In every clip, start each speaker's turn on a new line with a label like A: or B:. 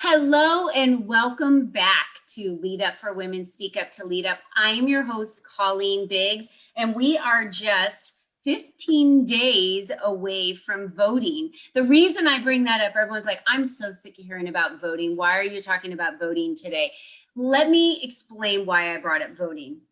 A: Hello and welcome back to Lead Up for Women, Speak Up to Lead Up. I am your host, Colleen Biggs, and we are just 15 days away from voting. The reason I bring that up, everyone's like, I'm so sick of hearing about voting. Why are you talking about voting today? Let me explain why I brought up voting.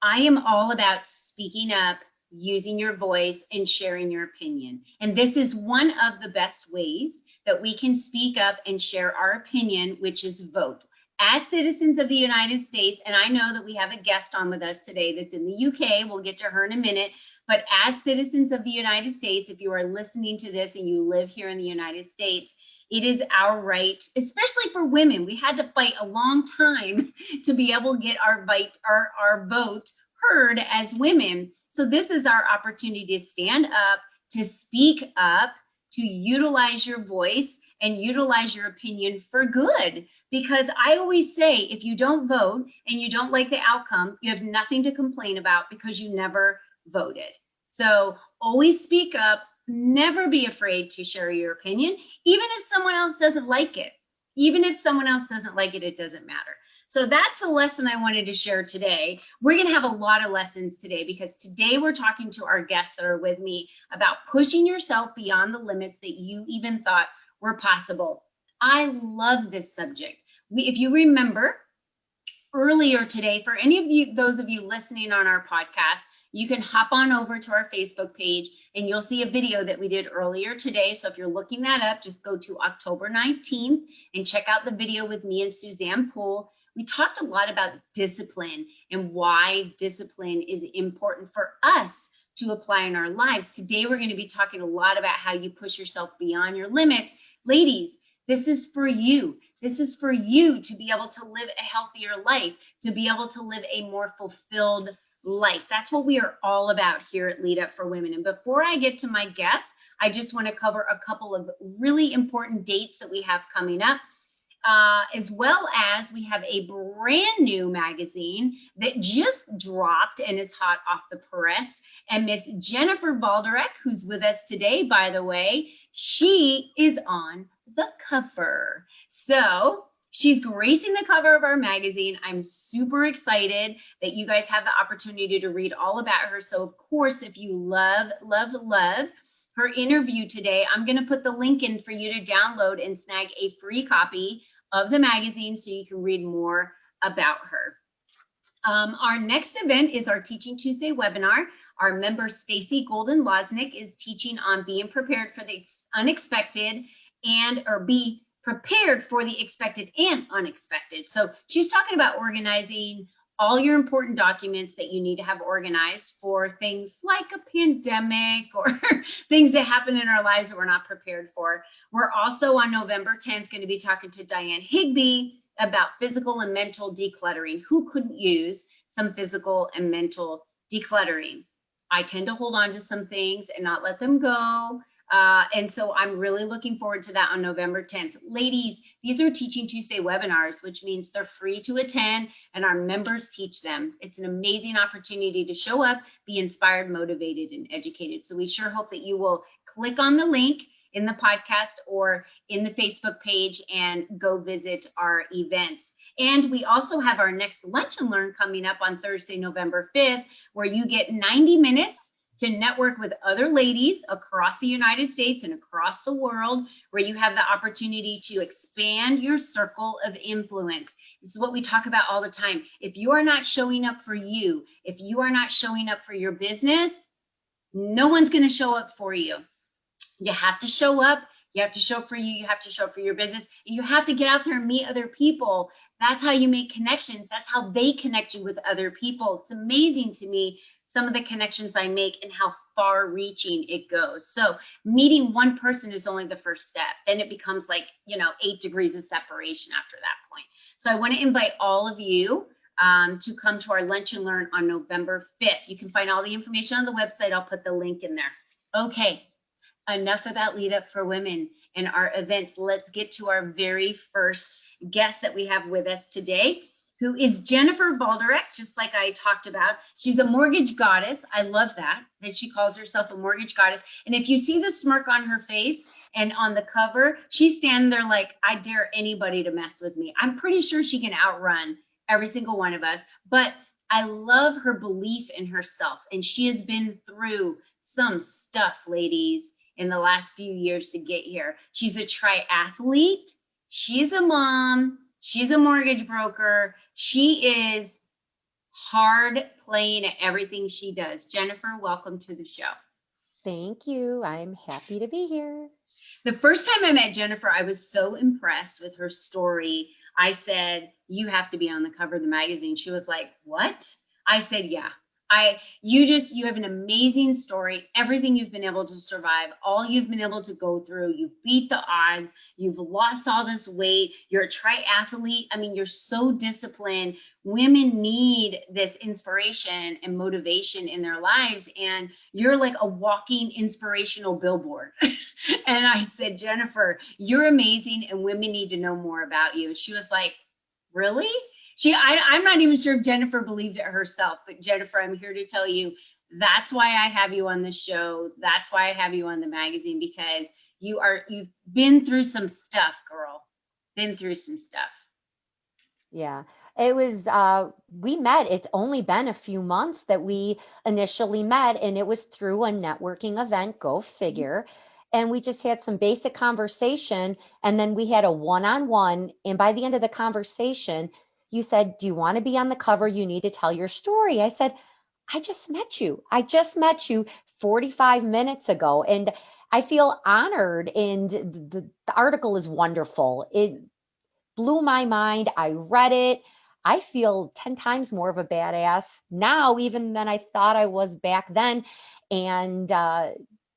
A: I am all about speaking up, using your voice, and sharing your opinion. And this is one of the best ways that we can speak up and share our opinion, which is vote. As citizens of the United States, and I know that we have a guest on with us today that's in the UK, we'll get to her in a minute, but as citizens of the United States, if you are listening to this and you live here in the United States, it is our right, especially for women. We had to fight a long time to be able to get our vote heard as women. So this is our opportunity to stand up, to speak up, to utilize your voice and utilize your opinion for good. Because I always say, if you don't vote and you don't like the outcome, you have nothing to complain about because you never voted. So always speak up, never be afraid to share your opinion, even if someone else doesn't like it. Even if someone else doesn't like it, it doesn't matter. So that's the lesson I wanted to share today. We're going to have a lot of lessons today because today we're talking to our guests that are with me about pushing yourself beyond the limits that you even thought were possible. I love this subject. If you remember earlier today, for any of you, those of you listening on our podcast, you can hop on over to our Facebook page and you'll see a video that we did earlier today. So if you're looking that up, just go to October 19th and check out the video with me and Suzanne Pool. We talked a lot about discipline and why discipline is important for us to apply in our lives. Today, we're going to be talking a lot about how you push yourself beyond your limits. Ladies, this is for you. This is for you to be able to live a healthier life, to be able to live a more fulfilled life. That's what we are all about here at Lead Up for Women. And before I get to my guests, I just want to cover a couple of really important dates that we have coming up. As well as we have a brand new magazine that just dropped and is hot off the press. And Miss Jennifer Wlodarek, who's with us today, by the way, she is on the cover. So she's gracing the cover of our magazine. I'm super excited that you guys have the opportunity to read all about her. So of course, if you love her interview today, I'm going to put the link in for you to download and snag a free copy of the magazine so you can read more about her. Our next event is our Teaching Tuesday webinar. Our member Stacy Golden-Loznick is teaching on being prepared for the unexpected or be prepared for the expected and unexpected. So she's talking about organizing all your important documents that you need to have organized for things like a pandemic or things that happen in our lives that we're not prepared for. We're also on November 10th going to be talking to Diane Higby about physical and mental decluttering. Who couldn't use some physical and mental decluttering? I tend to hold on to some things and not let them go. And so I'm really looking forward to that on November 10th. Ladies, these are Teaching Tuesday webinars, which means they're free to attend and our members teach them. It's an amazing opportunity to show up, be inspired, motivated, and educated. So we sure hope that you will click on the link in the podcast or in the Facebook page and go visit our events. And we also have our next Lunch and Learn coming up on Thursday, November 5th, where you get 90 minutes to network with other ladies across the United States and across the world, where you have the opportunity to expand your circle of influence. This is what we talk about all the time. If you are not showing up for you, if you are not showing up for your business, no one's going to show up for you. You have to show up. You have to show up for you. You have to show up for your business. And you have to get out there and meet other people. That's how you make connections. That's how they connect you with other people. It's amazing to me, some of the connections I make and how far reaching it goes. So meeting one person is only the first step. Then it becomes like, 8 degrees of separation after that point. So I want to invite all of you to come to our Lunch and Learn on November 5th. You can find all the information on the website. I'll put the link in there. Okay. Enough about Lead Up for Women and our events. Let's get to our very first guest that we have with us today. who is Jennifer Wlodarek, just like I talked about. She's a mortgage goddess. I love that she calls herself a mortgage goddess. And if you see the smirk on her face and on the cover, she's standing there like, I dare anybody to mess with me. I'm pretty sure she can outrun every single one of us. But I love her belief in herself. And she has been through some stuff, ladies, in the last few years to get here. She's a triathlete. She's a mom. She's a mortgage broker. She is hard playing at everything she does. Jennifer, welcome to the show.
B: Thank you. I'm happy to be here.
A: The first time I met Jennifer, I was so impressed with her story. I said, you have to be on the cover of the magazine. She was like, what? I said, yeah. You have an amazing story. Everything you've been able to survive, all you've been able to go through, you beat the odds, you've lost all this weight, you're a triathlete. I mean, you're so disciplined. Women need this inspiration and motivation in their lives. And you're like a walking inspirational billboard. And I said, Jennifer, you're amazing and women need to know more about you. She was like, really? I'm not even sure if Jennifer believed it herself, but Jennifer, I'm here to tell you, that's why I have you on the show. That's why I have you on the magazine, because you've been through some stuff, girl. Been through some stuff.
B: Yeah, it was, we met. It's only been a few months that we initially met, and it was through a networking event, go figure. And we just had some basic conversation, and then we had a one-on-one. And by the end of the conversation, you said, do you want to be on the cover? You need to tell your story. I said, I just met you. I just met you 45 minutes ago. And I feel honored. And the article is wonderful. It blew my mind. I read it. I feel 10 times more of a badass now, even than I thought I was back then. And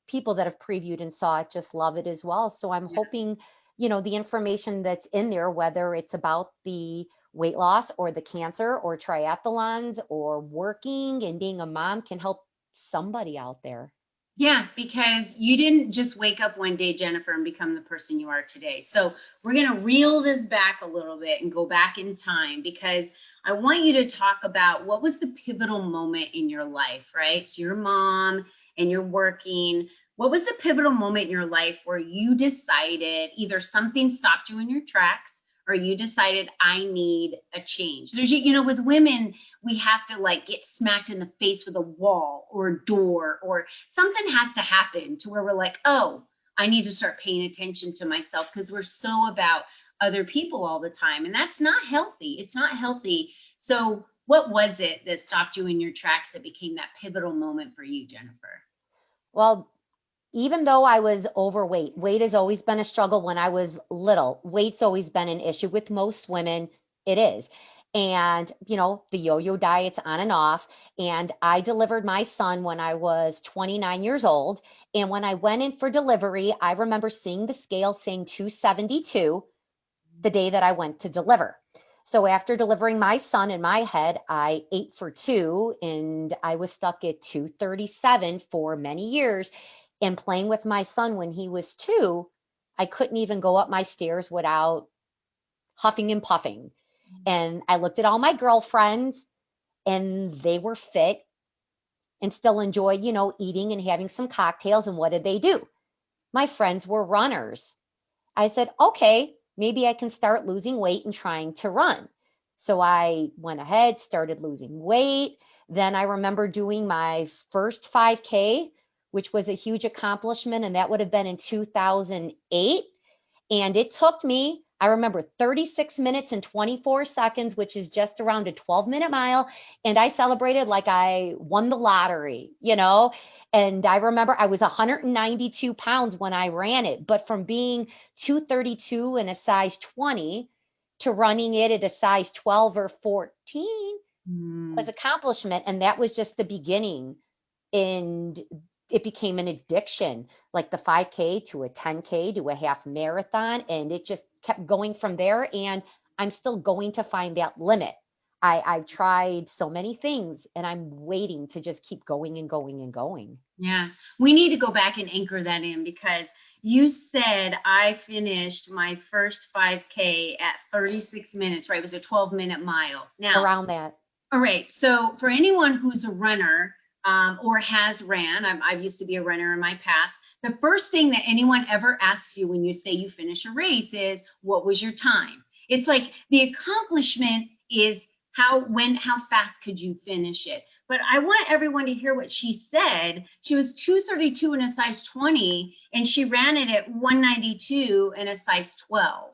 B: people that have previewed and saw it just love it as well. So I'm hoping, the information that's in there, whether it's about the weight loss or the cancer or triathlons or working and being a mom, can help somebody out there.
A: Yeah, because you didn't just wake up one day, Jennifer, and become the person you are today. So we're going to reel this back a little bit and go back in time, because I want you to talk about what was the pivotal moment in your life, right? So you're a mom and you're working. What was the pivotal moment in your life where you decided either something stopped you in your tracks or you decided I need a change? There's, with women, we have to like get smacked in the face with a wall or a door, or something has to happen to where we're like, oh, I need to start paying attention to myself, because we're so about other people all the time. And that's not healthy. It's not healthy. So what was it that stopped you in your tracks that became that pivotal moment for you, Jennifer?
B: Well, even though I was overweight, weight has always been a struggle when I was little. Weight's always been an issue with most women. It is. And, the yo-yo diet's on and off. And I delivered my son when I was 29 years old. And when I went in for delivery, I remember seeing the scale saying 272 the day that I went to deliver. So after delivering my son, in my head, I ate for two, and I was stuck at 237 for many years. And playing with my son when he was two, I couldn't even go up my stairs without huffing and puffing. And I looked at all my girlfriends, and they were fit and still enjoyed, eating and having some cocktails. And what did they do? My friends were runners. I said, okay, maybe I can start losing weight and trying to run. So I went ahead, started losing weight. Then I remember doing my first 5K, which was a huge accomplishment. And that would have been in 2008. And it took me, I remember, 36 minutes and 24 seconds, which is just around a 12-minute mile. And I celebrated like I won the lottery. And I remember I was 192 pounds when I ran it. But from being 232 and a size 20 to running it at a size 12 or 14 was accomplishment. And that was just the beginning. And it became an addiction, like the 5K to a 10K to a half marathon. And it just kept going from there. And I'm still going to find that limit. I've tried so many things, and I'm waiting to just keep going and going and going.
A: Yeah. We need to go back and anchor that in because you said I finished my first 5K at 36 minutes, right? It was a 12-minute mile. Now,
B: Around that.
A: all right. So for anyone who's a runner or has ran, I've used to be a runner in my past. The first thing that anyone ever asks you when you say you finish a race is, what was your time? It's like the accomplishment is how fast could you finish it? But I want everyone to hear what she said. She was 232 in a size 20, and she ran it at 192 in a size 12.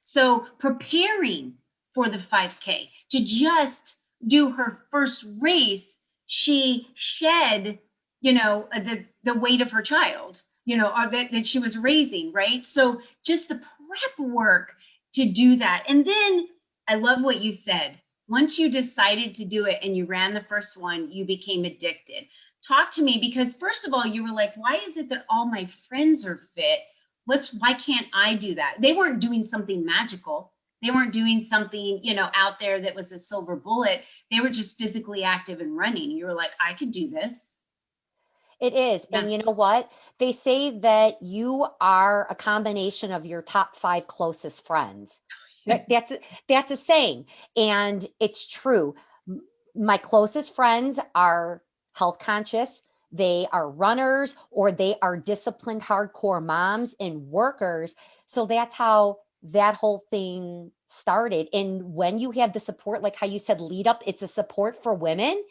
A: So preparing for the 5K to just do her first race, she shed, the weight of her child, or that she was raising, right? So just the prep work to do that. And then I love what you said. Once you decided to do it and you ran the first one, you became addicted. Talk to me because first of all, you were like, why is it that all my friends are fit? Why can't I do that? They weren't doing something magical. They weren't doing something, out there that was a silver bullet. They were just physically active and running. You were like, I could do this.
B: It is.
A: Yeah.
B: And you know what? They say that you are a combination of your top five closest friends. That's a saying. And it's true. My closest friends are health conscious. They are runners or they are disciplined hardcore moms and workers. So that's how that whole thing started. And when you have the support, like how you said, lead up, it's a support for women.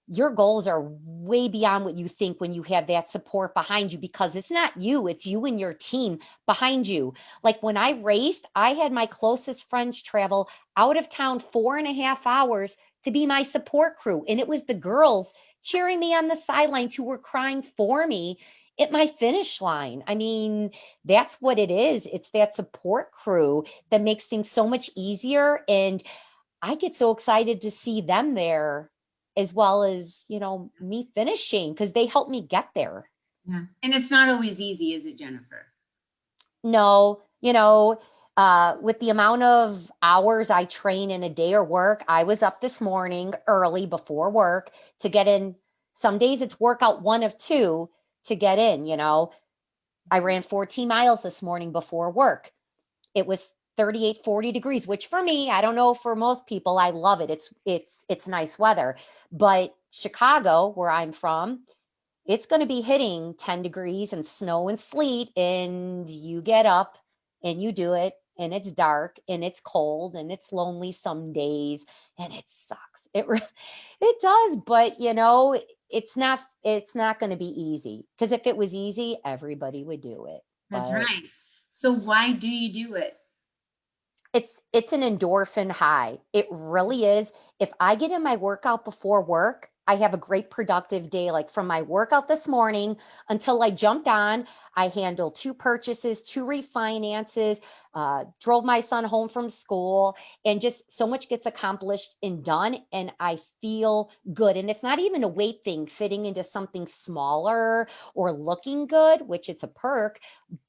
B: Your goals are way beyond what you think when you have that support behind you because it's not you, it's you and your team behind you. Like when I raced, I had my closest friends travel out of town 4.5 hours to be my support crew. And it was the girls cheering me on the sidelines who were crying for me at my finish line. I mean, that's what it is. It's that support crew that makes things so much easier. And I get so excited to see them there as well as, me finishing because they helped me get there.
A: Yeah. And it's not always easy, is it, Jennifer?
B: No, with the amount of hours I train in a day or work, I was up this morning early before work to get in. Some days it's workout one of two to get in. I ran 14 miles this morning before work. It was 38, 40 degrees, which for me, I don't know, for most people, I love it. It's nice weather. But Chicago, where I'm from, it's going to be hitting 10 degrees and snow and sleet. And you get up and you do it. And it's dark and it's cold and it's lonely some days and it sucks. It does, but it's not going to be easy because if it was easy, everybody would do it.
A: That's
B: But
A: right. So why do you do it?
B: it's an endorphin high. It really is. If I get in my workout before work, I have a great productive day. Like from my workout this morning until I jumped on, I handled two purchases, two refinances, drove my son home from school, and just so much gets accomplished and done. And I feel good. And it's not even a weight thing, fitting into something smaller or looking good, which it's a perk,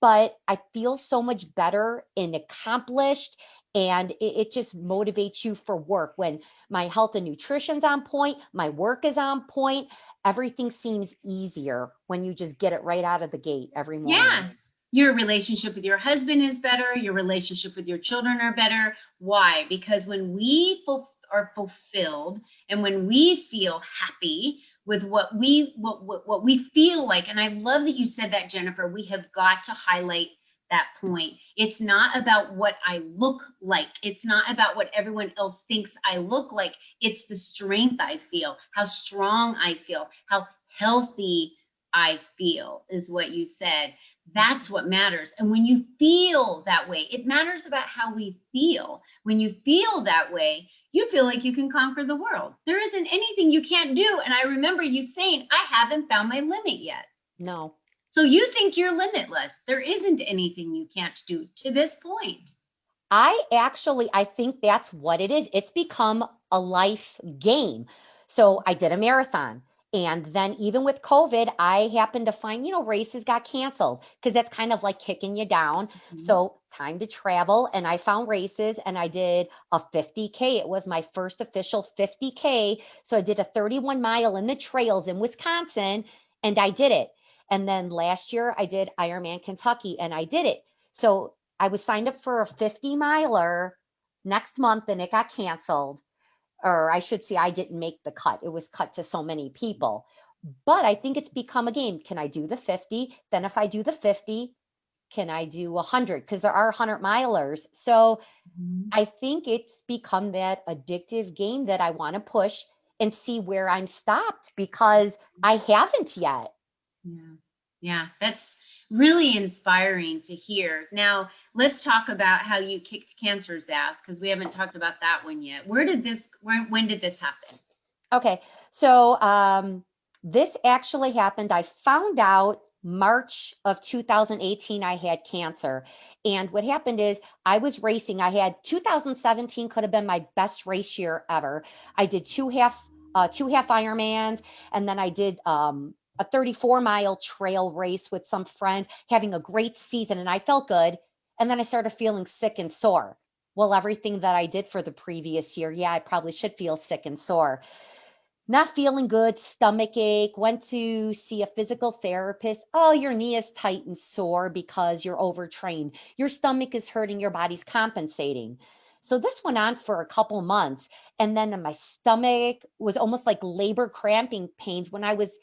B: but I feel so much better and accomplished and it just motivates you for work when my health and nutrition's on point, my work is on point, everything seems easier when you just get it right out of the gate every morning.
A: Yeah. Your relationship with your husband is better. Your relationship with your children are better. Why? Because when we are fulfilled and when we feel happy with what we feel like, and I love that you said that, Jennifer, we have got to highlight that point. It's not about what I look like. It's not about what everyone else thinks I look like. It's the strength I feel, how strong I feel, how healthy I feel is what you said. That's what matters. And when you feel that way, it matters about how we feel. When you feel that way, you feel like you can conquer the world. There isn't anything you can't do. And I remember you saying, I haven't found my limit yet.
B: No.
A: So you think you're limitless. There isn't anything you can't do to this point.
B: I think that's what it is. It's become a life game. So I did a marathon. And then even with COVID, I happened to find, races got canceled because that's kind of like kicking you down.
A: Mhm.
B: So time to travel. And I found races and I did a 50K. It was my first official 50K. So I did a 31 mile in the trails in Wisconsin. and I did it. And then last year I did Ironman Kentucky and I did it. So I was signed up for a 50 miler next month and it got canceled. Or I should say, I didn't make the cut. It was cut to so many people. But I think it's become a game. Can I do the 50? Then if I do the 50, can I do 100? Because there are 100 milers. So
A: Mhm.
B: I think it's become that addictive game that I want to push and see where I'm stopped because I haven't yet.
A: Yeah. Yeah, that's really inspiring to hear. Now, let's talk about how you kicked cancer's ass because we haven't talked about that one yet. When did this happen?
B: Okay. So this actually happened. I found out March of 2018 I had cancer. And what happened is I was racing. I had 2017 could have been my best race year ever. I did two half Ironmans, and then I did a 34-mile trail race with some friends, having a great season, and I felt good. And then I started feeling sick and sore. Well, everything that I did for the previous year, yeah, I probably should feel sick and sore. Not feeling good, stomach ache, went to see a physical therapist. Oh, your knee is tight and sore because you're overtrained. Your stomach is hurting, your body's compensating. So this went on for a couple months. And then my stomach was almost like labor cramping pains when I was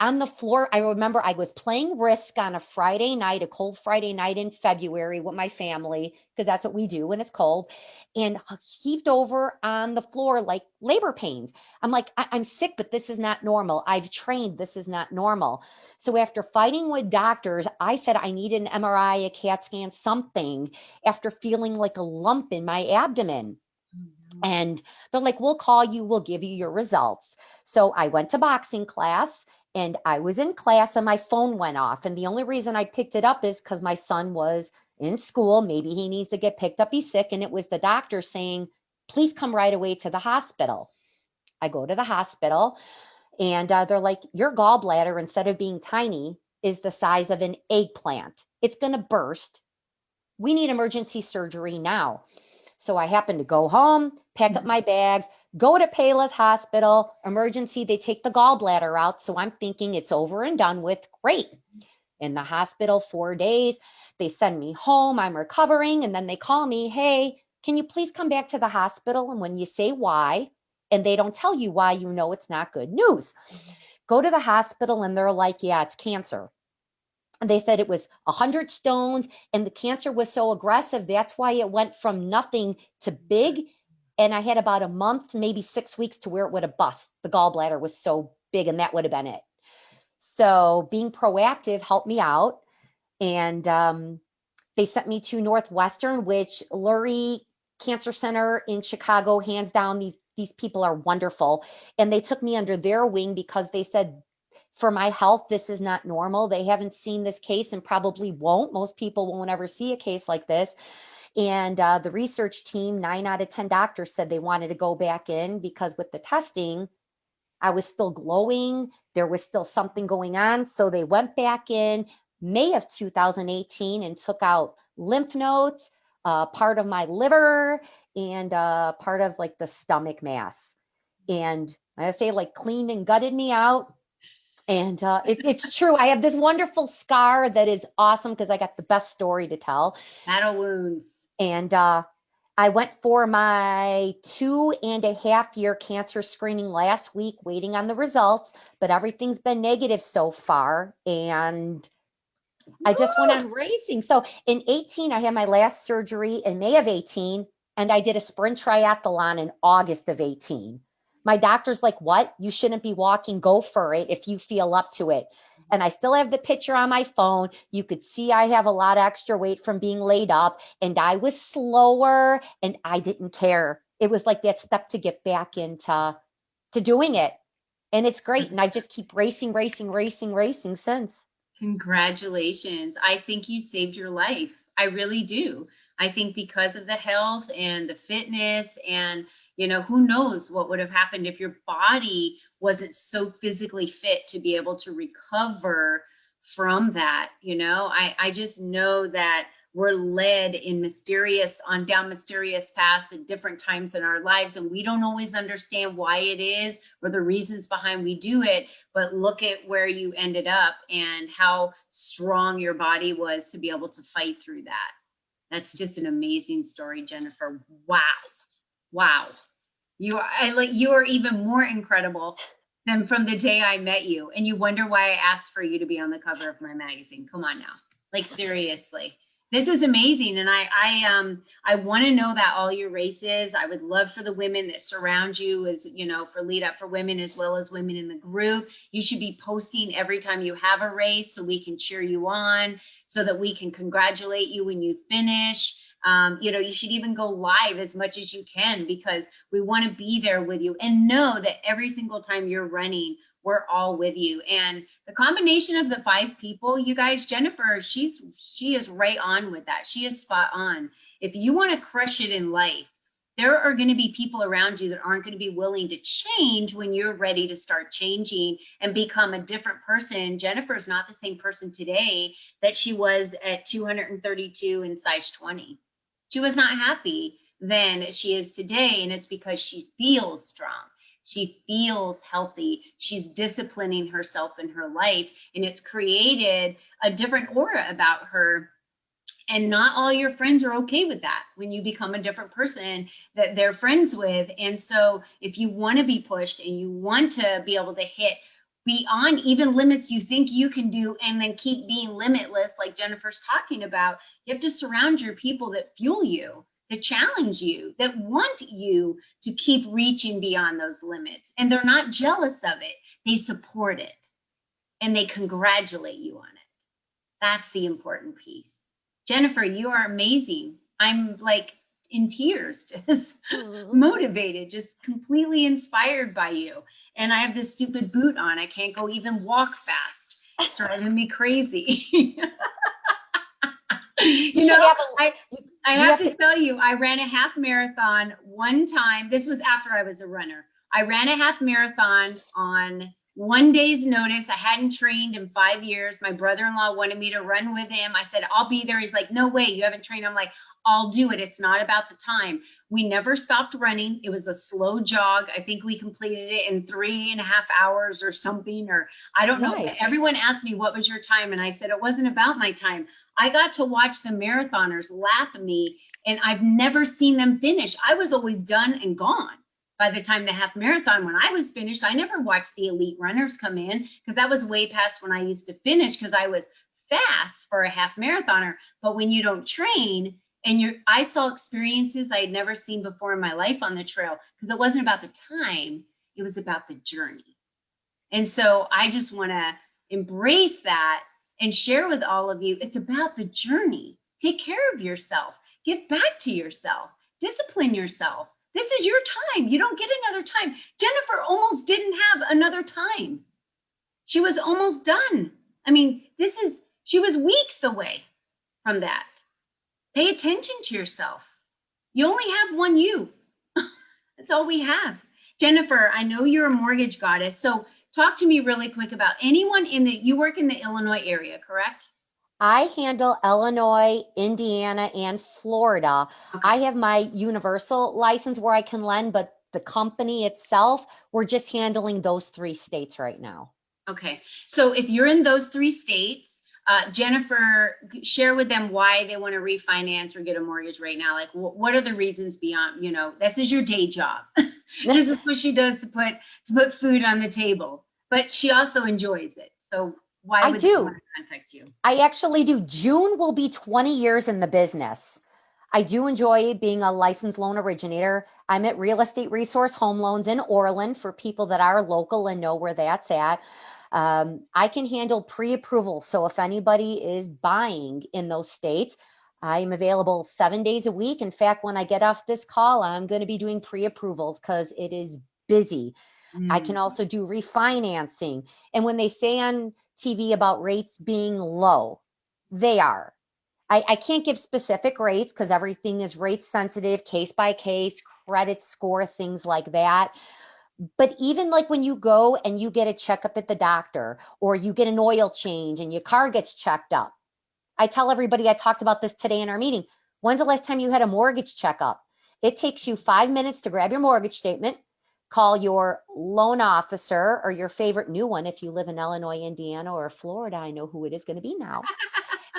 B: on the floor. I remember I was playing Risk on a Friday night, a cold Friday night in February with my family, because that's what we do when it's cold, and heaved over on the floor like labor pains. I'm like, I'm sick, but this is not normal. I've trained. This is not normal. So after fighting with doctors, I said I needed an MRI, a CAT scan, something after feeling like a lump in my abdomen.
A: Mhm.
B: And they're like, we'll call you, we'll give you your results. So I went to boxing class and I was in class and my phone went off. And the only reason I picked it up is because my son was in school. Maybe he needs to get picked up. He's sick. And it was the doctor saying, please come right away to the hospital. I go to the hospital and they're like, your gallbladder, instead of being tiny, is the size of an eggplant. It's going to burst. We need emergency surgery now. So I happened to go home, pack up my bags, go to Payless Hospital, emergency. They take the gallbladder out. So I'm thinking it's over and done with. Great. In the hospital 4 days. They send me home. I'm recovering. And then they call me, hey, can you please come back to the hospital? And when you say why, and they don't tell you why, you know it's not good news. Go to the hospital and they're like, yeah, it's cancer. They said it was 100 stones and the cancer was so aggressive. That's why it went from nothing to big. And I had about a month, maybe 6 weeks to where it would have bust. The gallbladder was so big and that would have been it. So being proactive helped me out. And they sent me to Northwestern, which Lurie Cancer Center in Chicago, hands down, these people are wonderful. And they took me under their wing because they said, for my health, this is not normal. They haven't seen this case and probably won't. Most people won't ever see a case like this. And the research team, 9 out of 10 doctors said they wanted to go back in because with the testing, I was still glowing. There was still something going on. So they went back in May of 2018 and took out lymph nodes, part of my liver, and part of like the stomach mass. And I say, like, cleaned and gutted me out. And it's true. I have this wonderful scar that is awesome because I got the best story to tell.
A: Battle wounds.
B: And I went for my 2.5 year cancer screening last week, waiting on the results, but everything's been negative so far. And I just went
A: Woo!
B: on racing. So in 18, I had my last surgery in May of 18, and I did a sprint triathlon in August of 18. My doctor's like, what? You shouldn't be walking. Go for it if you feel up to it. And I still have the picture on my phone. You could see I have a lot of extra weight from being laid up, and I was slower and I didn't care. It was like that step to get back into to doing it. And it's great. And I just keep racing, racing, racing, racing since.
A: Congratulations. I think you saved your life. I really do. I think because of the health and the fitness and who knows what would have happened if your body wasn't so physically fit to be able to recover from that. I just know that we're led in down mysterious paths at different times in our lives. And we don't always understand why it is or the reasons behind we do it. But look at where you ended up and how strong your body was to be able to fight through that. That's just an amazing story, Jennifer. Wow. Wow. You are even more incredible than from the day I met you. And you wonder why I asked for you to be on the cover of my magazine. Come on now. Like, seriously. This is amazing. And I want to know about all your races. I would love for the women that surround you, as you know, for Lead Up for Women, as well as women in the group. You should be posting every time you have a race so we can cheer you on, so that we can congratulate you when you finish. You should even go live as much as you can, because we want to be there with you, and know that every single time you're running, we're all with you. And the combination of the 5 people, you guys, Jennifer, she is right on with that. She is spot on. If you want to crush it in life, there are going to be people around you that aren't going to be willing to change when you're ready to start changing and become a different person. Jennifer is not the same person today that she was at 232 in size 20. She was not happy then as she is today, and it's because she feels strong. She feels healthy. She's disciplining herself in her life, and it's created a different aura about her. And not all your friends are okay with that when you become a different person that they're friends with. And so if you want to be pushed and you want to be able to hit beyond even limits you think you can do, and then keep being limitless, like Jennifer's talking about, you have to surround your people that fuel you, that challenge you, that want you to keep reaching beyond those limits. And they're not jealous of it. They support it and they congratulate you on it. That's the important piece. Jennifer, you are amazing. I'm like in tears, just motivated, just completely inspired by you. And I have this stupid boot on. I can't go even walk fast. It's driving me crazy. I have to tell you, I ran a half marathon one time. This was after I was a runner. I ran a half marathon on one day's notice. I hadn't trained in 5 years. My brother-in-law wanted me to run with him. I said, I'll be there. He's like, no way, you haven't trained. I'm like, I'll do it. It's not about the time. We never stopped running. It was a slow jog. I think we completed it in 3.5 hours or something, or I don't know.
B: Nice.
A: Everyone asked me, what was your time? And I said, it wasn't about my time. I got to watch the marathoners lap me, and I've never seen them finish. I was always done and gone by the time the half marathon. When I was finished, I never watched the elite runners come in, because that was way past when I used to finish, because I was fast for a half marathoner. But when you don't train, and I saw experiences I had never seen before in my life on the trail, because it wasn't about the time, it was about the journey. And so I just want to embrace that and share with all of you. It's about the journey. Take care of yourself, give back to yourself, discipline yourself. This is your time. You don't get another time. Jennifer almost didn't have another time. She was almost done. I mean, she was weeks away from that. Pay attention to yourself. You only have one you. That's all we have. Jennifer, I know you're a mortgage goddess. So talk to me really quick about anyone you work in the Illinois area, correct?
B: I handle Illinois, Indiana, and Florida.
A: Okay.
B: I have my universal license where I can lend, but the company itself, we're just handling those 3 states right now.
A: Okay. So if you're in those 3 states, Jennifer, share with them why they want to refinance or get a mortgage right now. Like, what are the reasons beyond, this is your day job. This is what she does to put food on the table, but she also enjoys it. So why would they want to contact you?
B: I actually do. June will be 20 years in the business. I do enjoy being a licensed loan originator. I'm at Real Estate Resource Home Loans in Orland for people that are local and know where that's at. I can handle pre-approval. So if anybody is buying in those states, I'm available 7 days a week. In fact, when I get off this call, I'm going to be doing pre-approvals because it is busy. I can also do refinancing. And when they say on TV about rates being low, they are. I can't give specific rates because everything is rate sensitive, case by case, credit score, things like that. But even like when you go and you get a checkup at the doctor, or you get an oil change and your car gets checked up, I tell everybody, I talked about this today in our meeting. When's the last time you had a mortgage checkup? It takes you 5 minutes to grab your mortgage statement, call your loan officer or your favorite new one. If you live in Illinois, Indiana, or Florida, I know who it is going to be now.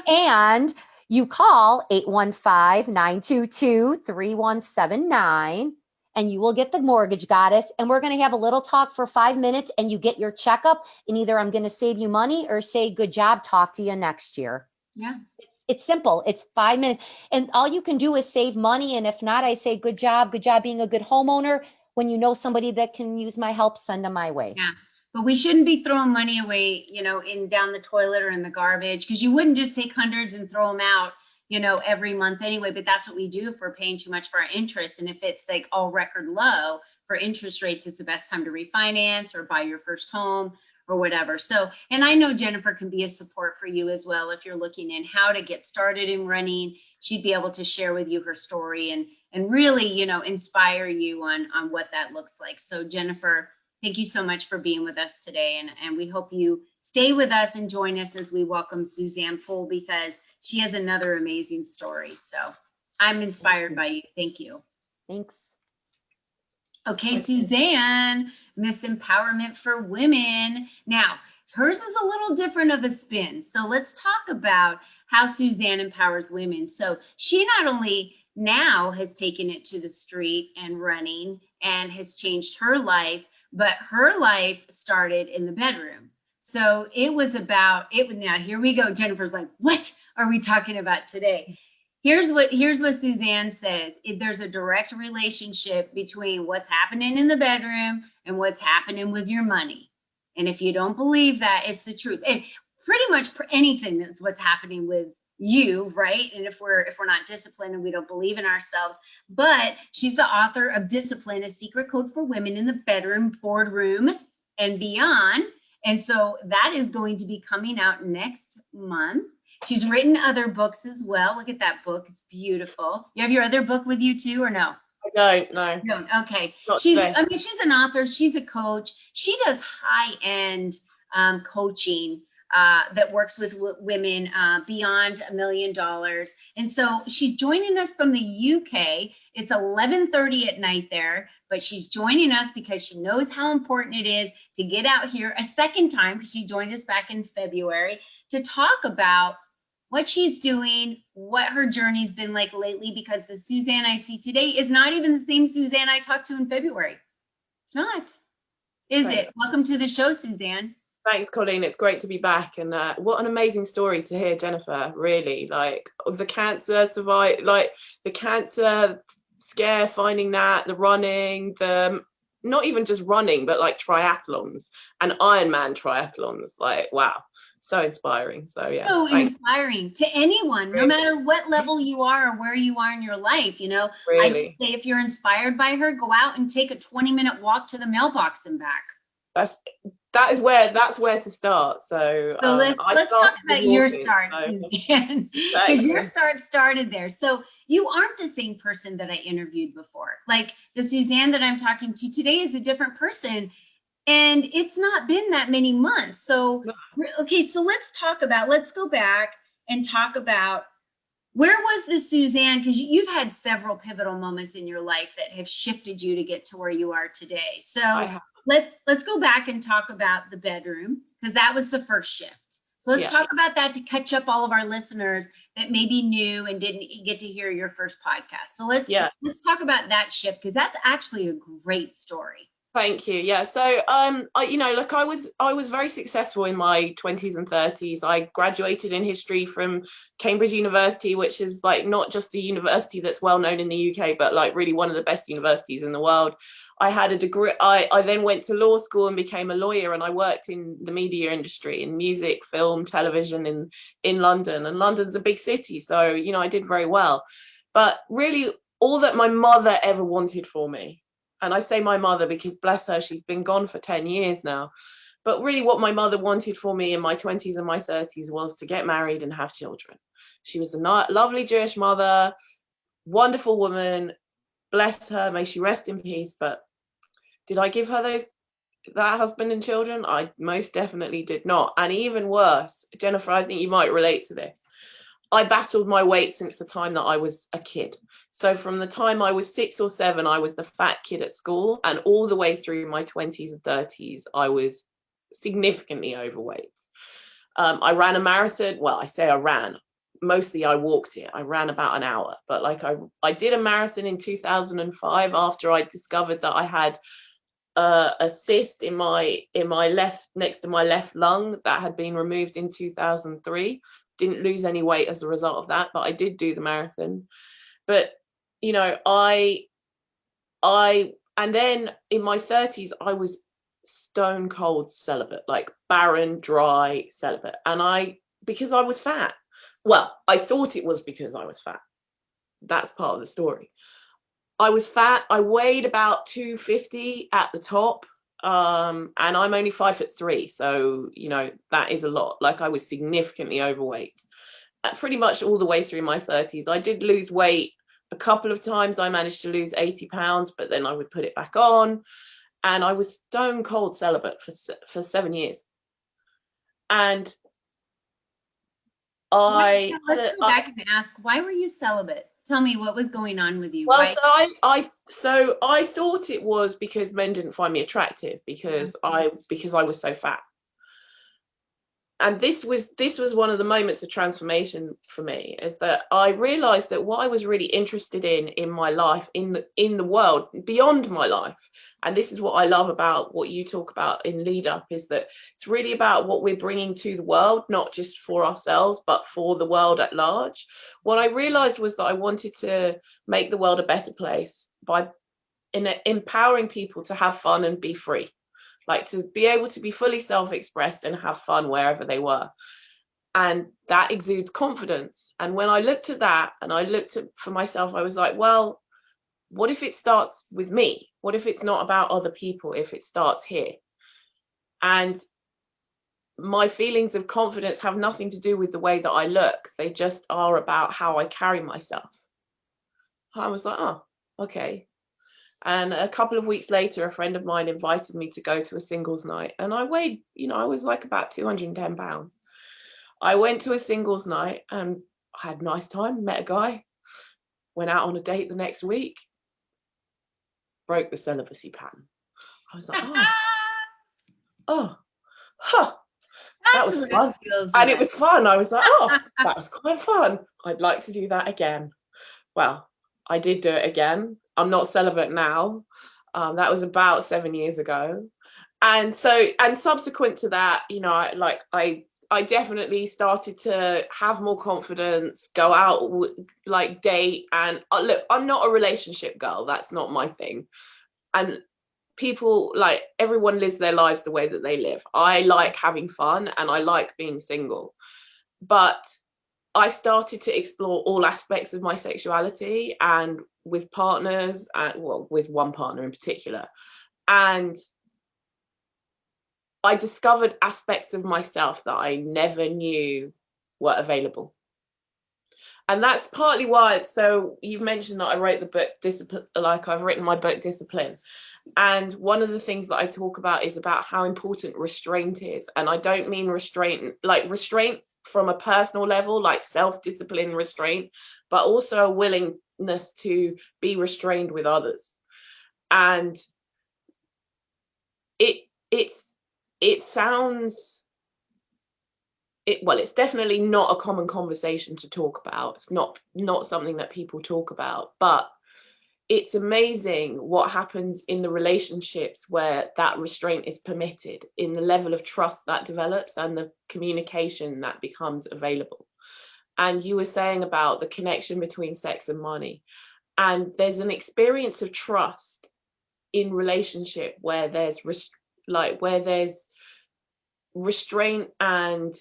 B: And you call 815-922-3179 and you will get the mortgage goddess. And we're going to have a little talk for 5 minutes and you get your checkup. And either I'm going to save you money or say, good job, talk to you next year.
A: Yeah.
B: It's simple. It's 5 minutes. And all you can do is save money. And if not, I say, good job being a good homeowner. When you know somebody that can use my help, send them my way.
A: Yeah. But we shouldn't be throwing money away, in down the toilet or in the garbage, because you wouldn't just take hundreds and throw them out, every month anyway. But that's what we do if we're paying too much for our interest. And if it's like all record low for interest rates, it's the best time to refinance or buy your first home or whatever. So, and I know Jennifer can be a support for you as well. If you're looking in how to get started in running, she'd be able to share with you her story and really, inspire you on what that looks like. So Jennifer, thank you so much for being with us today. And we hope you stay with us and join us as we welcome Suzanne Pool, because she has another amazing story. So I'm inspired by you. Thank you.
B: Thanks.
A: Okay, Suzanne, Miss Empowerment for Women. Now, hers is a little different of a spin. So let's talk about how Suzanne empowers women. So she not only now has taken it to the street and running and has changed her life, but her life started in the bedroom. So it was about it. Now here we go. Jennifer's like, what are we talking about today? Here's what Suzanne says. There's a direct relationship between what's happening in the bedroom and what's happening with your money. And if you don't believe that, it's the truth. And pretty much anything that's what's happening with you, right? And if we're not disciplined and we don't believe in ourselves. But she's the author of Discipline, a Secret Code for Women in the Bedroom, Boardroom, and Beyond. And so that is going to be coming out next month. She's written other books as well. Look at that book. It's beautiful. You have your other book with you too, or no?
C: I don't.
A: No. Okay. She's an author. She's a coach. She does high-end coaching that works with women beyond $1 million. And so she's joining us from the UK. It's 11:30 at night there, but she's joining us because she knows how important it is to get out here a second time, because she joined us back in February, to talk about what she's doing, what her journey's been like lately, because the Suzanne I see today is not even the same Suzanne I talked to in February. It's not, is it? Welcome to the show, Suzanne.
C: Thanks, Colleen. It's great to be back. And what an amazing story to hear, Jennifer, really. Like the cancer the cancer scare, finding that, the running, the not even just running, but like triathlons and Ironman triathlons. Like, wow, so inspiring. So yeah.
A: So inspiring to anyone, no matter what level you are or where you are in your life,
C: Really.
A: I just say if you're inspired by her, go out and take a 20-minute walk to the mailbox and back.
C: That's where to start. So
A: let's talk about your start, Suzanne, because your start started there. So you aren't the same person that I interviewed before. Like the Suzanne that I'm talking to today is a different person, and it's not been that many months. So okay, so let's go back and talk about where was the Suzanne, because you've had several pivotal moments in your life that have shifted you to get to where you are today. So let's go back and talk about the bedroom, because that was the first shift. So let's talk about that to catch up all of our listeners that maybe knew and didn't get to hear your first podcast. So let's talk about that shift, because that's actually a great story.
C: Thank you. Yeah. So, I was very successful in my 20s and 30s. I graduated in history from Cambridge University, which is like not just a university that's well known in the UK, but like really one of the best universities in the world. I had a degree. I then went to law school and became a lawyer, and I worked in the media industry, in music, film, television in London. And London's a big city, so I did very well. But really, all that my mother ever wanted for me, and I say my mother because bless her, she's been gone for 10 years now. But really what my mother wanted for me in my 20s and my 30s was to get married and have children. She was a lovely Jewish mother, wonderful woman, bless her, may she rest in peace. But did I give her that husband and children? I most definitely did not. And even worse, Jennifer, I think you might relate to this. I battled my weight since the time that I was a kid. So from the time I was 6 or 7, I was the fat kid at school, and all the way through my 20s and 30s, I was significantly overweight. I ran a marathon. Well, I say I ran. Mostly I walked it. I ran about an hour, but like I did a marathon in 2005 after I discovered that I had a cyst in my left, next to my left lung, that had been removed in 2003. Didn't lose any weight as a result of that, but I did do the marathon. But you know, and then in my 30s I was stone cold celibate, like barren, dry celibate. And because I was fat. Well, I thought it was because I was fat. That's part of the story. I was fat. I weighed about 250 at the top. And I'm only 5'3", so you know that is a lot. Like, I was significantly overweight pretty much all the way through my 30s. I did lose weight a couple of times. I managed to lose 80 pounds, but then I would put it back on. And I was stone cold celibate for 7 years. And
A: let's go back and ask, why were you celibate? Tell me what was going on with you.
C: Well,
A: why?
C: so I thought it was because men didn't find me attractive because I was so fat. And this was one of the moments of transformation for me, is that I realized that what I was really interested in my life, in the world, beyond my life, and this is what I love about what you talk about in Lead Up, is that it's really about what we're bringing to the world, not just for ourselves, but for the world at large. What I realized was that I wanted to make the world a better place by empowering people to have fun and be free. Like, to be able to be fully self-expressed and have fun wherever they were. And that exudes confidence. And when I looked at that and I looked at for myself, I was like, well, what if it starts with me? What if it's not about other people, if it starts here? And my feelings of confidence have nothing to do with the way that I look. They just are about how I carry myself. I was like, oh, okay. And a couple of weeks later, a friend of mine invited me to go to a singles night. And I weighed, I was like about 210 pounds. I went to a singles night and I had a nice time, met a guy, went out on a date the next week, broke the celibacy pattern. I was like, that was fun. And it was fun. I was like, that was quite fun. I'd like to do that again. Well, I did do it again. I'm not celibate now. That was about 7 years ago. And subsequent to that, I definitely started to have more confidence, go out, like date. And look, I'm not a relationship girl. That's not my thing. And people, like, everyone lives their lives the way that they live. I like having fun and I like being single. But I started to explore all aspects of my sexuality, and with partners, with one partner in particular. And I discovered aspects of myself that I never knew were available. And that's partly why, so you mentioned that I wrote the book Discipline, like I've written my book Discipline. And one of the things that I talk about is about how important restraint is. And I don't mean restraint from a personal level, like self-discipline restraint, but also a willingness to be restrained with others. And it's definitely not a common conversation to talk about. It's not something that people talk about, but it's amazing what happens in the relationships where that restraint is permitted, in the level of trust that develops and the communication that becomes available. And you were saying about the connection between sex and money. And there's an experience of trust in relationship where there's restraint and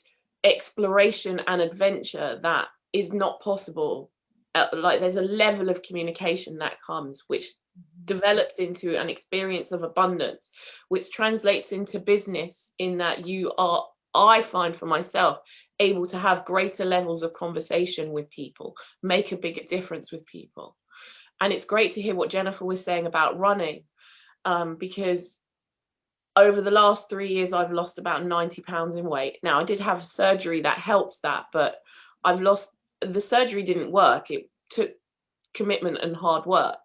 C: exploration and adventure that is not possible. Like, there's a level of communication that comes, which develops into an experience of abundance, which translates into business, in that I find for myself, able to have greater levels of conversation with people, make a bigger difference with people. And it's great to hear what Jennifer was saying about running, because over the last 3 years, I've lost about 90 pounds in weight. Now, I did have surgery that helps that, but I've lost the surgery didn't work. It took commitment and hard work.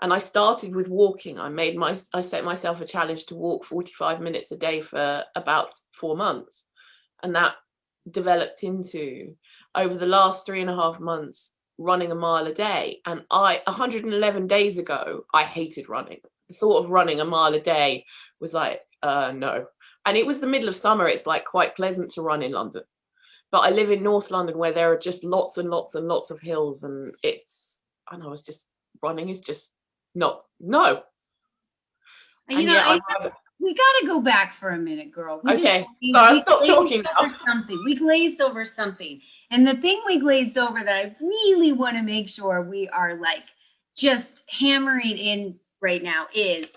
C: And I started with walking. I set myself a challenge to walk 45 minutes a day for about 4 months. And that developed into, over the last 3.5 months, running a mile a day. And 111 days ago, I hated running. The thought of running a mile a day was like, no. And it was the middle of summer. It's like quite pleasant to run in London. But I live in North London, where there are just lots and lots and lots of hills. And running is just not, no.
A: You know, we got to go back for a minute, girl.
C: Okay, so I'll stop talking now.
A: We glazed over something. And the thing we glazed over that I really want to make sure we are like just hammering in right now is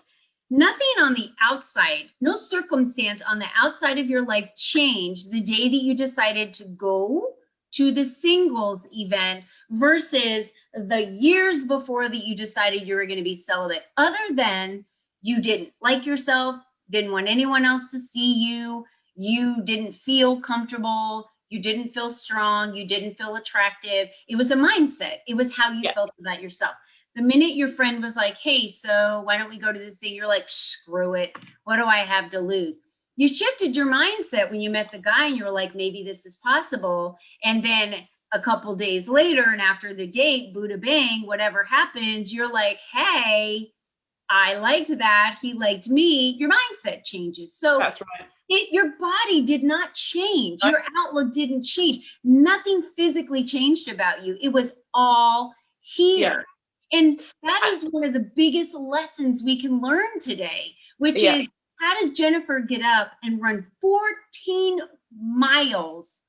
A: nothing on the outside, no circumstance on the outside of your life changed the day that you decided to go to the singles event versus the years before that you decided you were going to be celibate, other than you didn't like yourself, didn't want anyone else to see you, you didn't feel comfortable, you didn't feel strong, you didn't feel attractive. It was a mindset. It was how you felt about yourself. The minute your friend was like, hey, so why don't we go to this thing? You're like, screw it. What do I have to lose? You shifted your mindset when you met the guy and you were like, maybe this is possible. And then a couple days later, and after the date, Buddha bang, whatever happens, you're like, hey, I liked that. He liked me. Your mindset changes. So
C: that's right.
A: Your body did not change. Your outlook didn't change. Nothing physically changed about you. It was all here. Yeah. And that is one of the biggest lessons we can learn today, which is, how does Jennifer get up and run 14 miles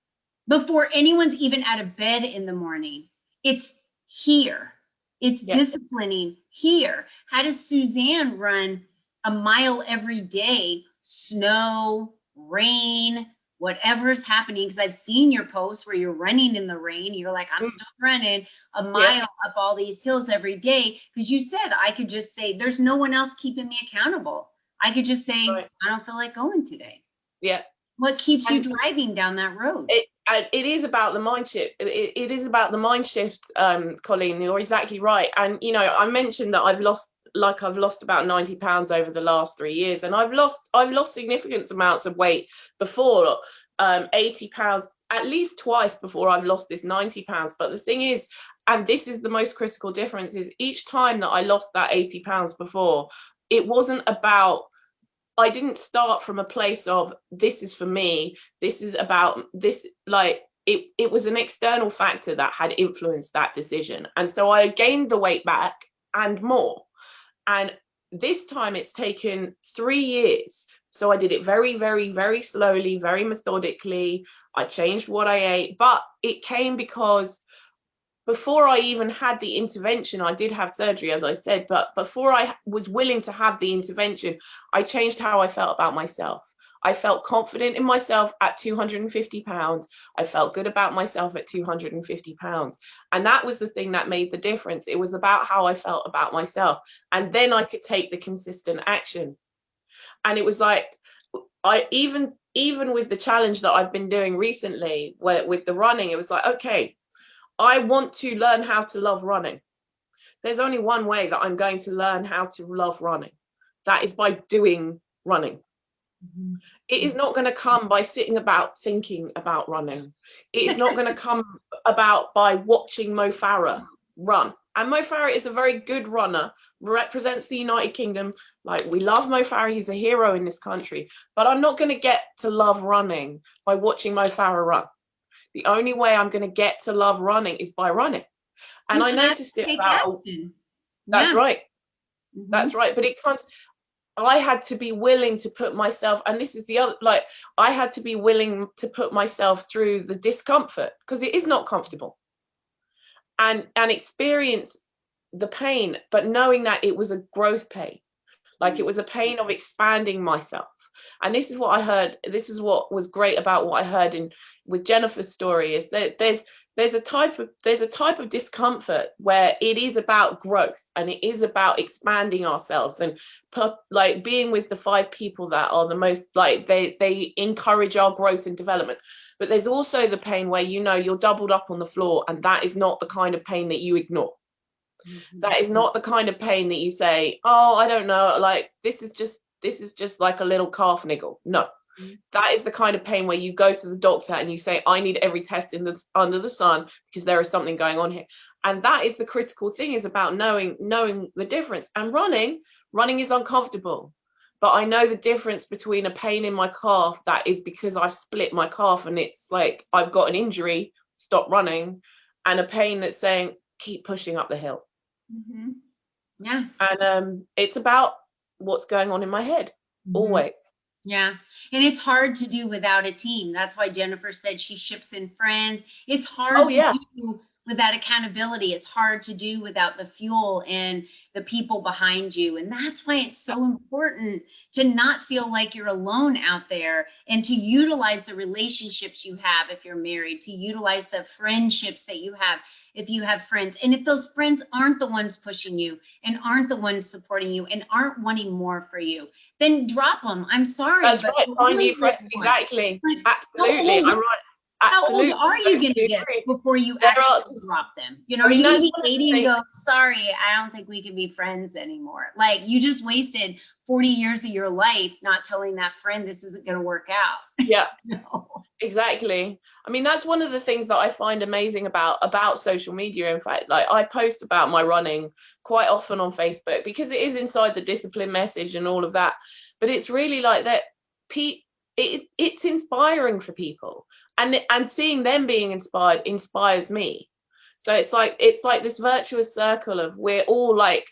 A: before anyone's even out of bed in the morning? It's here. It's disciplining here. How does Suzanne run a mile every day, snow, rain, whatever's happening? Because I've seen your posts where you're running in the rain. You're like, I'm still running a mile up all these hills every day. Because you said I could just say, there's no one else keeping me accountable. I could just say, I don't feel like going today.
C: Yeah.
A: What keeps you driving down that road?
C: It is about the mind shift. It is about the mind shift, Colleen. You're exactly right. And you know, I mentioned that I've lost about 90 pounds over the last 3 years, and I've lost significant amounts of weight before, 80 pounds at least twice before I've lost this 90 pounds. But the thing is, and this is the most critical difference, is each time that I lost that 80 pounds before, it wasn't about, I didn't start from a place of, this is for me, this is about this, like it was an external factor that had influenced that decision. And so I gained the weight back and more. And this time it's taken 3 years. So I did it very, very, very slowly, very methodically. I changed what I ate, but it came because before I even had the intervention, I did have surgery, as I said, but before I was willing to have the intervention, I changed how I felt about myself. I felt confident in myself at 250 pounds. I felt good about myself at 250 pounds. And that was the thing that made the difference. It was about how I felt about myself. And then I could take the consistent action. And it was like, even with the challenge that I've been doing recently, with the running, it was like, okay, I want to learn how to love running. There's only one way that I'm going to learn how to love running. That is by doing running. Mm-hmm. It is not going to come by sitting about thinking about running. It is not going to come about by watching Mo Farah run. And Mo Farah is a very good runner, represents the United Kingdom. Like, we love Mo Farah. He's a hero in this country. But I'm not going to get to love running by watching Mo Farah run. The only way I'm going to get to love running is by running. And I noticed it about, that's right. Mm-hmm. That's right. But it comes, I had to be willing to put myself, and this is the other, like, I had to be willing to put myself through the discomfort, because it is not comfortable, and experience the pain, but knowing that it was a growth pain, like it was a pain of expanding myself. And this is what I heard. This is what was great about what I heard with Jennifer's story, is that there's a type of discomfort where it is about growth and it is about expanding ourselves and like being with the 5 people that are the most like they encourage our growth and development. But there's also the pain where you're doubled up on the floor, and that is not the kind of pain that you ignore. That is not the kind of pain that you say, oh, I don't know, like this is just like a little calf niggle. No, that is the kind of pain where you go to the doctor and you say, I need every test under the sun because there is something going on here. And that is the critical thing, is about knowing the difference. And running is uncomfortable, but I know the difference between a pain in my calf that is because I've split my calf and it's like I've got an injury, stop running, and a pain that's saying keep pushing up the hill.
A: Yeah.
C: And it's about what's going on in my head always.
A: Yeah. And it's hard to do without a team. That's why Jennifer said she ships in friends. It's hard to do without accountability. It's hard to do without the fuel and the people behind you. And that's why it's so important to not feel like you're alone out there, and to utilize the relationships you have if you're married, to utilize the friendships that you have if you have friends. And if those friends aren't the ones pushing you and aren't the ones supporting you and aren't wanting more for you, then drop them. I'm sorry.
C: That's right. Find new friends. Exactly. Like, absolutely. I'm right. Absolutely.
A: How old are you going to get before you actually drop them? Are you going to be 80 and go, sorry, I don't think we can be friends anymore? Like, you just wasted 40 years of your life not telling that friend this isn't going to work out.
C: Yeah. No. Exactly. I mean, that's one of the things that I find amazing about social media. In fact, like, I post about my running quite often on Facebook because it is inside the discipline message and all of that. But it's really like that. It's inspiring for people, and seeing them being inspired inspires me. So it's like this virtuous circle of, we're all like,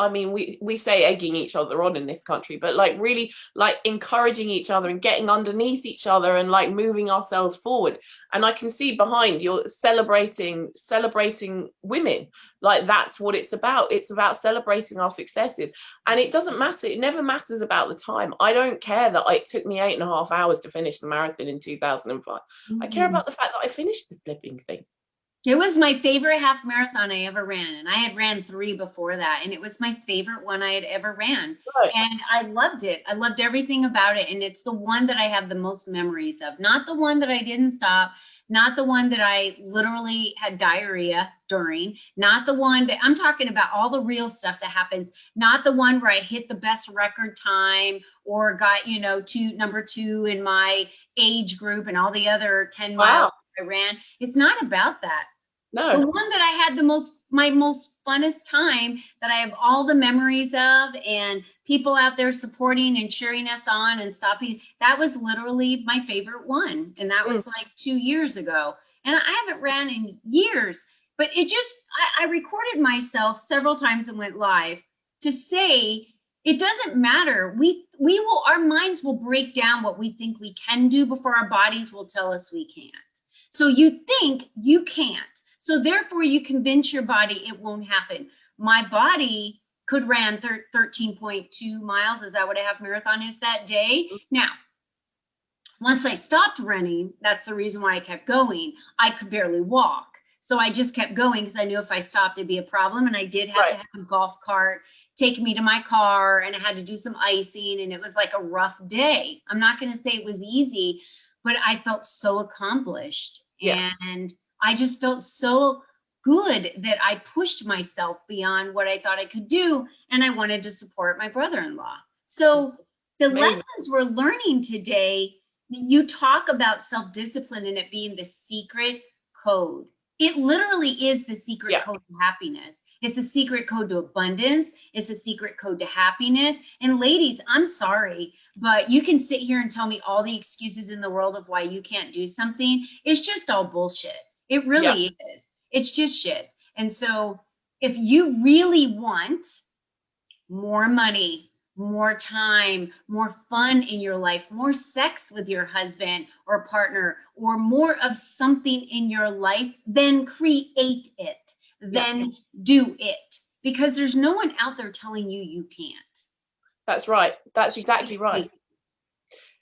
C: I mean, we say egging each other on in this country, but like really like encouraging each other and getting underneath each other and like moving ourselves forward. And I can see behind you're celebrating women. Like, that's what it's about. It's about celebrating our successes. And it doesn't matter. It never matters about the time. I don't care that it took me 8.5 hours to finish the marathon in 2005. I care about the fact that I finished the flipping thing.
A: It was my favorite half marathon I ever ran. And I had ran 3 before that. And it was my favorite one I had ever ran. Right. And I loved it. I loved everything about it. And it's the one that I have the most memories of. Not the one that I didn't stop. Not the one that I literally had diarrhea during. Not the one that I'm talking about, all the real stuff that happens. Not the one where I hit the best record time or got, number 2 in my age group and all the other 10 miles I ran. It's not about that. No. The one that I had my most funnest time, that I have all the memories of, and people out there supporting and cheering us on and stopping, that was literally my favorite one. And that was like 2 years ago. And I haven't ran in years, but it just, I recorded myself several times and went live to say, it doesn't matter. Our minds will break down what we think we can do before our bodies will tell us we can't. So you think you can't. So therefore you convince your body it won't happen. My body could ran 13.2 miles. Is that what a half marathon is that day? Now, once I stopped running, that's the reason why I kept going. I could barely walk. So I just kept going because I knew if I stopped, it'd be a problem. And I did have to have a golf cart take me to my car, and I had to do some icing, and it was like a rough day. I'm not going to say it was easy, but I felt so accomplished. Yeah. And I just felt so good that I pushed myself beyond what I thought I could do. And I wanted to support my brother-in-law. So the lessons we're learning today, you talk about self-discipline and it being the secret code. It literally is the secret code to happiness. It's a secret code to abundance. It's a secret code to happiness. And ladies, I'm sorry, but you can sit here and tell me all the excuses in the world of why you can't do something. It's just all bullshit. It really is. It's just shit. And so if you really want more money, more time, more fun in your life, more sex with your husband or partner, or more of something in your life, then create it. Then do it. Because there's no one out there telling you you can't.
C: That's right. That's exactly right.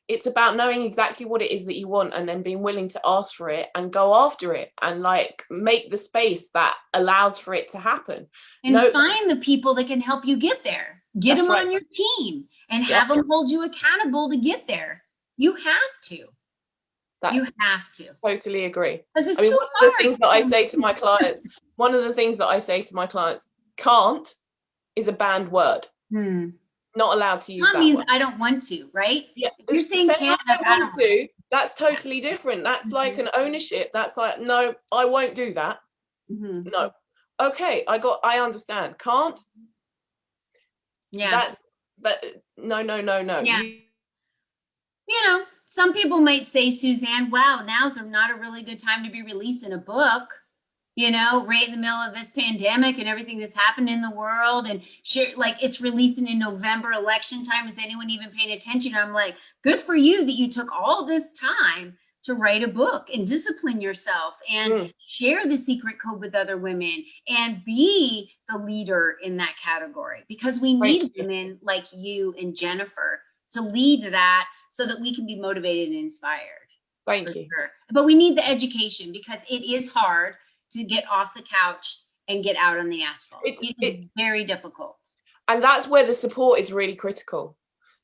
C: It's about knowing exactly what it is that you want and then being willing to ask for it and go after it and like make the space that allows for it to happen.
A: And find the people that can help you get there. Get them on your team and have them hold you accountable to get there. You have to. You have to.
C: Totally agree.
A: Because it's
C: I mean,
A: too
C: one
A: hard.
C: of the things that I say to my clients, can't is a banned word. Not allowed to use that
A: means
C: word.
A: I don't want to, right?
C: Yeah.
A: If you're saying can't,
C: I don't want to, that's totally different. That's like an ownership. That's like, no, I won't do that. No. Okay, I understand. Can't.
A: Yeah.
C: No.
A: Yeah. You know, some people might say, Suzanne, wow, now's not a really good time to be releasing a book, you know, right in the middle of this pandemic and everything that's happened in the world. And like it's releasing in November, election time. Is anyone even paying attention? I'm like, good for you that you took all this time to write a book and discipline yourself and share the secret code with other women and be the leader in that category, because we need women like you and Jennifer to lead that so that we can be motivated and inspired.
C: Thank you.
A: Sure. But we need the education, because it is hard to get off the couch and get out on the asphalt. It is very difficult.
C: And that's where the support is really critical,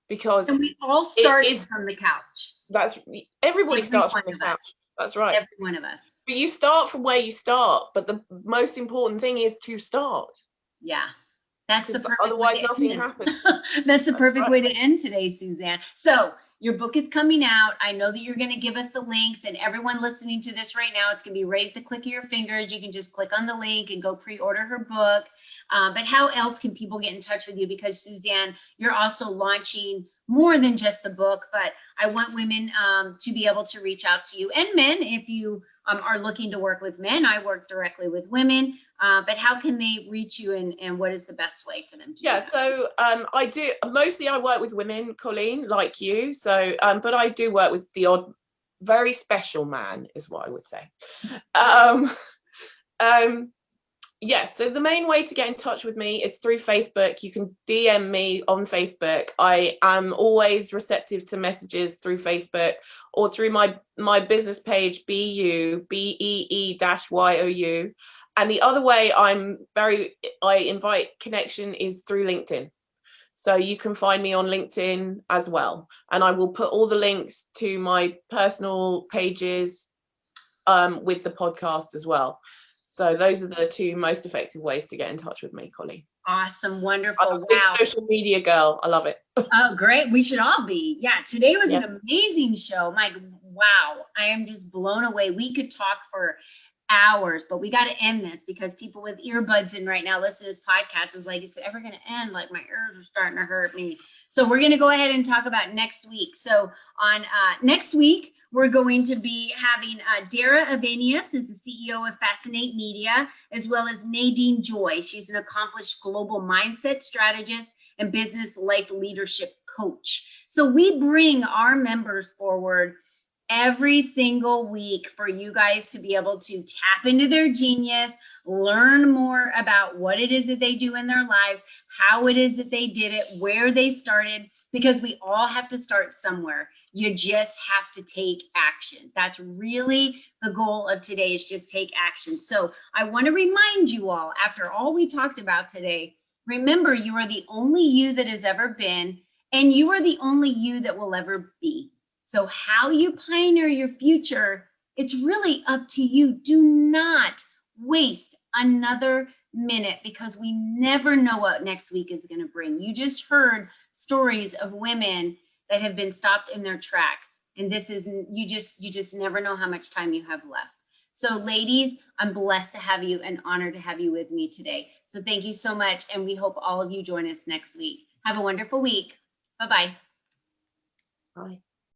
C: because
A: we all start from the couch.
C: Everybody starts from the couch. That's right.
A: Every one of us.
C: But you start from where you start. But the most important thing is to start.
A: Yeah. That's the perfect
C: otherwise nothing happens.
A: That's the perfect way to end today, Suzanne. So your book is coming out. I know that you're going to give us the links, and everyone listening to this right now, it's going to be right at the click of your fingers. You can just click on the link and go pre-order her book. But how else can people get in touch with you? Because Suzanne, you're also launching more than just the book, but I want women to be able to reach out to you, and men if you are looking to work with men. I work directly with women, but how can they reach you, and what is the best way for them to do that?
C: So I do, mostly I work with women, Colleen, like you. So, but I do work with the odd, very special man is what I would say. So the main way to get in touch with me is through Facebook. You can DM me on Facebook. I am always receptive to messages through Facebook or through my business page, BEE-YOU. And the other way I invite connection is through LinkedIn. So you can find me on LinkedIn as well. And I will put all the links to my personal pages with the podcast as well. So those are the two most effective ways to get in touch with me, Colleen.
A: Awesome. Wonderful.
C: I'm a big social media girl. I love it.
A: Oh, great. We should all be. Yeah. Today was an amazing show. Mike, wow. I am just blown away. We could talk for hours, but we got to end this, because people with earbuds in right now listen to this podcast is like, it's ever going to end? Like my ears are starting to hurt me. So we're going to go ahead and talk about next week. So on next week, we're going to be having Dara Avenius, is the CEO of Fascinate Media, as well as Nadine Joy. She's an accomplished global mindset strategist and business life leadership coach. So we bring our members forward every single week for you guys to be able to tap into their genius, learn more about what it is that they do in their lives, how it is that they did it, where they started, because we all have to start somewhere. You just have to take action. That's really the goal of today, is just take action. So I want to remind you all, after all we talked about today, remember, you are the only you that has ever been, and you are the only you that will ever be. So how you pioneer your future, it's really up to you. Do not waste another minute, because we never know what next week is going to bring. You just heard stories of women that have been stopped in their tracks. And this is, you just never know how much time you have left. So ladies, I'm blessed to have you and honored to have you with me today. So thank you so much. And we hope all of you join us next week. Have a wonderful week. Bye-bye.
C: Bye.